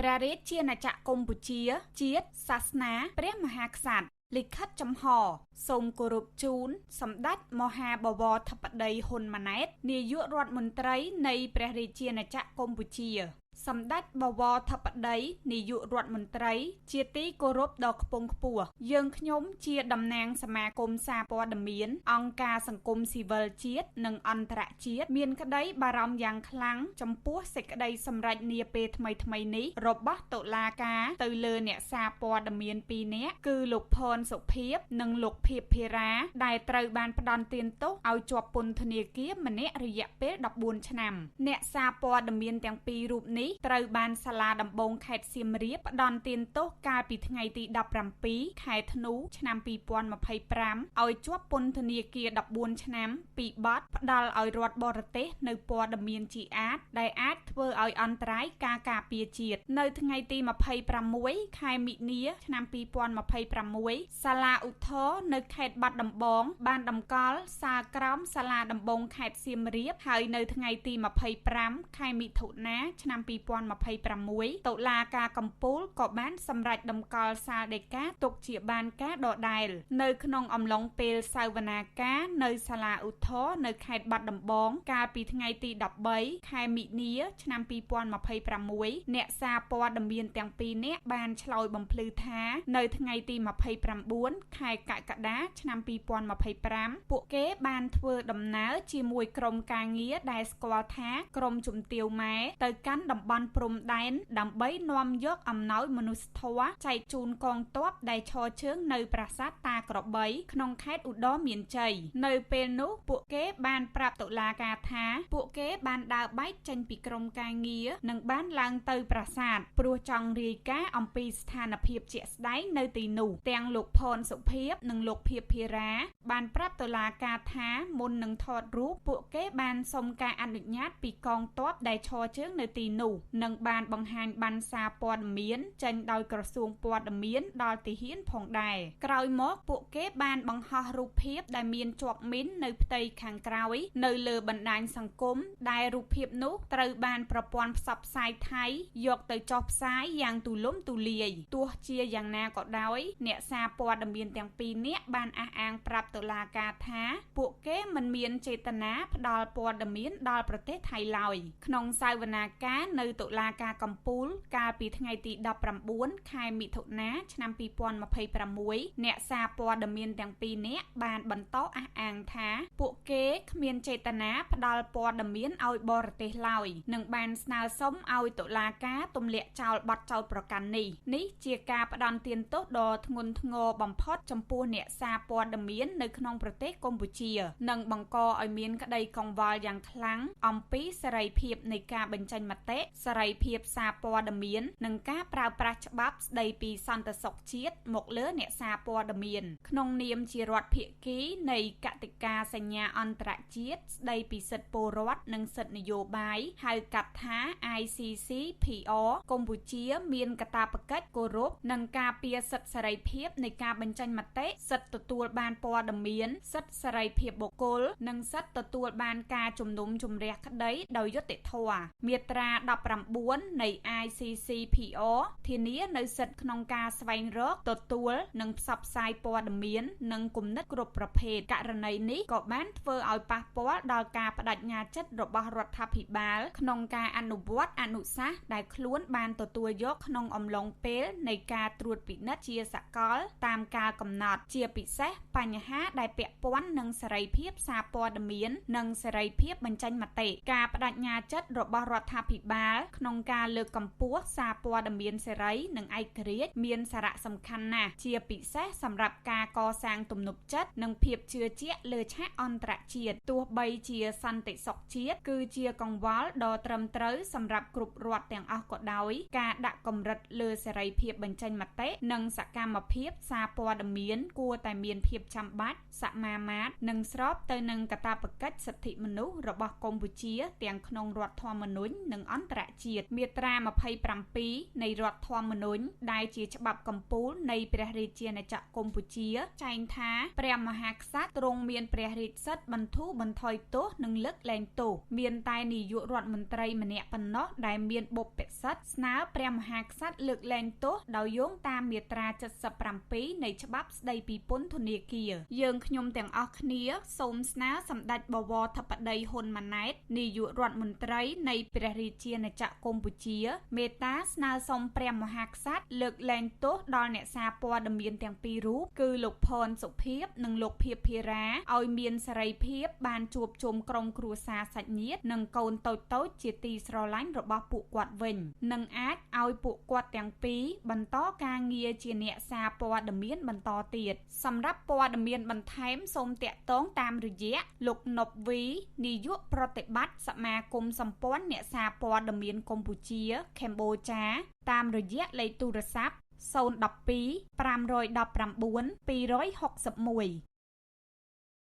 ព្រះរាជាណាចក្រកម្ពុជាជាតិសាសនាព្រះមហាក្សត្រលិខិតចំហសូមគោរពជូនសម្ដេចមហាបវរធិបតីហ៊ុនម៉ាណែតនាយករដ្ឋមន្ត្រីនៃព្រះរាជាណាចក្រកម្ពុជាសម្ដេចបវរធិបតីនាយករដ្ឋមន្ត្រីជាទីគោរពដ៏ខ្ពង់ខ្ពស់យើងខ្ញុំជាតំណាងសមាគមសារព័ត៌មានអង្គការសង្គមស៊ីវិលជាតិនិងអន្តរជាតិមានក្តីបារម្ភយ៉ាងខ្លាំងចំពោះសេចក្តីសម្រេចនាពេលថ្មីនេះរបស់តុលាការទៅលើអ្នកសារព័ត៌មាន2នាក់គឺលោកផនសុភីបនិងលោកភៀបភារាដែលត្រូវបានផ្តន្ទាទោសឲ្យជាប់ពន្ធនាគារម្នាក់រយៈពេល14ឆ្នាំអ្នកសារព័ត៌មានទាំងពីររូបនេះត្រូវបានសាលាដំបងខេត្តសៀមរាបផ្តន្ទាទោសកាលពីថ្ងៃទី17ខែធ្នូឆ្នាំ2025ឲ្យជាប់ពន្ធនាគារ14ឆ្នាំពីបទផ្ដាល់ឲ្យរដ្ឋបរទេសនៅព័ត៌មានជាដែលអាចធ្វើឲ្យអន្តរាយការការពារជាតិនៅថ្ងៃទី26ខែមិនិនាឆ្នាំ2026សាលាឧទ្ធរនៅខេត្តបាត់ដំបងបានតម្កល់សាលក្រមសាលាដំបងខេត្តសៀមរាបហើយនៅថ្ងៃទី25ខែមិថុនាឆ្នាំ2026តុលាការកំពូលក៏បានសម្រេចតម្កល់សាលដីកាទុកជាបានការដដែលនៅក្នុងអំឡុងពេលសវនាការនៅសាលាឧទ្ធរនៅខេត្តបាត់ដំបងកាលពីថ្ងៃទី13ខែមិនិនាឆ្នាំ2026អ្នកសារព័ត៌មានទាំងពីរនាក់បានឆ្លើយបំភ្លឺថានៅថ្ងៃទី29ខែកក្កដាឆ្នាំ2025ពួកគេបានធ្វើដំណើរជាមួយក្រុមការងារដែលស្គាល់ថាក្រុមជំទាវម៉ែទៅកាន់តំបន់ព្រំដែនដើម្បីនាំយកអំណោយមនុស្សធម៌ចែកជូនកងទ័ពដែលឈរជើងនៅប្រាសាទតាក្របីក្នុងខេត្តឧត្តរមានជ័យនៅពេលនោះពួកគេបានប្រាប់តុលាការថាពួកគេបានដើរបែកចេញពីក្រុមការងារនិងបានឡើងទៅប្រាសាទព្រោះចង់រាយការណ៍អំពីស្ថានភាពជាក់ស្ដែងនៅទីនោះទាំងលោកផនសុភីបនិងលោកភៀបភារាបានប្រាប់តុលាការថាមុននឹងថតរូបពួកគេបានសុំការអនុញ្ញាតពីកងទ័ពដែលឈរជើងនៅទីនោះនិងបានបង្ហាញប័ណ្ណសារព័ត៌មានចេញដោយក្រសួងព័ត៌មានដល់ទាហានផងដែរក្រោយមកពួកគេបានបង្ហោះរូបភាពដែលមានជាប់មីននៅផ្ទៃខាងក្រោយនៅលើបណ្ដាញសង្គមដែលរូបភាពនោះត្រូវបានប្រព័ន្ធផ្សព្វផ្សាយថៃយកទៅចុះផ្សាយយ៉ាងទូលំទូលាយទោះជាយ៉ាងណាក៏ដោយអ្នកសារព័ត៌មានទាំងពីរនាក់បានអះអាងប្រាប់តុលាការថាពួកគេមិនមានចេតនាផ្ដល់ព័ត៌មានដល់ប្រទេសថៃឡើយក្នុងសវនាការនៅតុលាការកំពូលកាលពីថ្ងៃទី19ខែមិថុនាឆ្នាំ2026អ្នកសារព័ត៌មានទាំងពីរនាក់បានបន្តអះអាងថាពួកគេគ្មានចេតនាផ្ដល់ព័ត៌មានឲ្យបរទេសឡើយនិងបានស្នើសុំឲ្យតុលាការទម្លាក់ចោលបទចោទប្រកាន់នេះជាការផ្ដន្ទាទោសដ៏ធ្ងន់ធ្ងរបំផុតចំពោះអ្នកសារព័ត៌មាននៅក្នុងប្រទេសកម្ពុជានិងបង្កឲ្យមានក្តីកង្វល់យ៉ាងខ្លាំងអំពីសេរីភាពនៃការបញ្ចេញមតិសេរីភាពសារព័ត៌មាននិងការប្រើប្រាស់ច្បាប់ស្តីពីសន្តិសុខជាតិមកលើអ្នកសារព័ត៌មានក្នុងនាមជារដ្ឋភាគីនៃកតិកាសញ្ញាអន្តរជាតិស្តីពីសិទ្ធិពលរដ្ឋនិងសិទ្ធិនយោបាយហៅកាត់ថា ICCPR កម្ពុជាមានកាតព្វកិច្ចគោរពនិងការពារសិទ្ធិសេរីភាពនៃការបញ្ចេញមតិសិទ្ធិទទួលបានព័ត៌មានសិទ្ធិសេរីភាពបុគ្គលនិងសិទ្ធិទទួលបានការជំនុំជម្រះក្តីដោយយុត្តិធម៌មាត្រា19នៃ ICCPR ធានានៅសិទ្ធិក្នុងការស្វែងរកទទួលនិងផ្សព្វផ្សាយព័ត៌មាននិងគំនិតគ្រប់ប្រភេទករណីនេះក៏បានធ្វើឲ្យប៉ះពាល់ដល់ការបដិញ្ញាចិត្តរបស់រដ្ឋាភិបាលក្នុងការអនុវត្តអនុសាសន៍ដែលខ្លួនបានទទួលយកក្នុងអំឡុងពេលនៃការត្រួតពិនិត្យជាសកលតាមកាលកំណត់ជាពិសេសបញ្ហាដែលពាក់ព័ន្ធនឹងសេរីភាពសារព័ត៌មាននិងសេរីភាពបញ្ចេញមតិការបដិញ្ញាចិត្តរបស់រដ្ឋាភិបាលក្នុងការលើកកម្ពស់សារព័ត៌មានសេរីនិងឯករាជ្យមានសារៈសំខាន់ណាស់ជាពិសេសសម្រាប់ការកសាងទំនុកចិត្តនិងភាពជឿជាក់លើឆាកអន្តរជាតិទោះបីជាសន្តិសុខជាតិគឺជាកង្វល់ដ៏ត្រឹមត្រូវសម្រាប់គ្រប់រដ្ឋទាំងអស់ក៏ដោយការដាក់កម្រិតលើសេរីភាពបញ្ចេញមតិនិងសកម្មភាពសារព័ត៌មានគួរតែមានភាពចាំបាច់សមាមាត្រនិងស្របទៅនឹងកាតព្វកិច្ចសិទ្ធិមនុស្សរបស់កម្ពុជាទាំងក្នុងរដ្ឋធម្មនុញ្ញនិងអន្ត ន្តរជាតិមាត្រា27នៃរដ្ឋធម្មនុញ្ញដែលជាច្បាប់កម្ពុជានៃព្រះរាជាណាចក្រកម្ពុជាចែងថាព្រះមហាក្សត្រទ្រង់មានព្រះរាជសិទ្ធិបន្ធូរបន្ថយទោសនិងលើកលែងទោសមានតែនាយករដ្ឋមន្ត្រីម្នាក់ប៉ុណ្ណោះដែលមានបុព្វសិទ្ធិស្នើព្រះមហាក្សត្រលើកលែងទោសដោយយោងតាមមាត្រា77នៃច្បាប់ស្តីពីពន្ធនាគារយើងខ្ញុំទាំងអស់គ្នាសូមស្នើសម្ដេចបវរធិបតីហ៊ុនម៉ាណែតនាយករដ្ឋមន្ត្រីនៃព្រះរាជាណាចក្រកម្ពុជាមេត្តាស្នើសុំព្រះមហាក្សត្រលើកលែងទោសដល់អ្នកសារព័ត៌មានទាំងពីររូបគឺលោកផនសុភីបនិងលោកភៀបភារាឲ្យមានសេរីភាពបានជួបជុំក្រុមគ្រួសារសាច់ញាតិនិងកូនតូចៗជាទីស្រឡាញ់របស់ពួកគាត់វិញនិងអាចឲ្យពួកគាត់ទាំងពីរបន្តការងារជាអ្នកសារព័ត៌មានបន្តទៀតសម្រាប់ព័ត៌មានបន្ថែមសូមតាក់ទងតាមរយៈលោកណុបវីនាយកប្រតិបត្តិសមាគមសម្ព័ន្ធអ្នកសារព័ត៌មានកម្ពុជាកម្ពុជាតាមរយៈលេខទូរស័ព្ទ012 519 261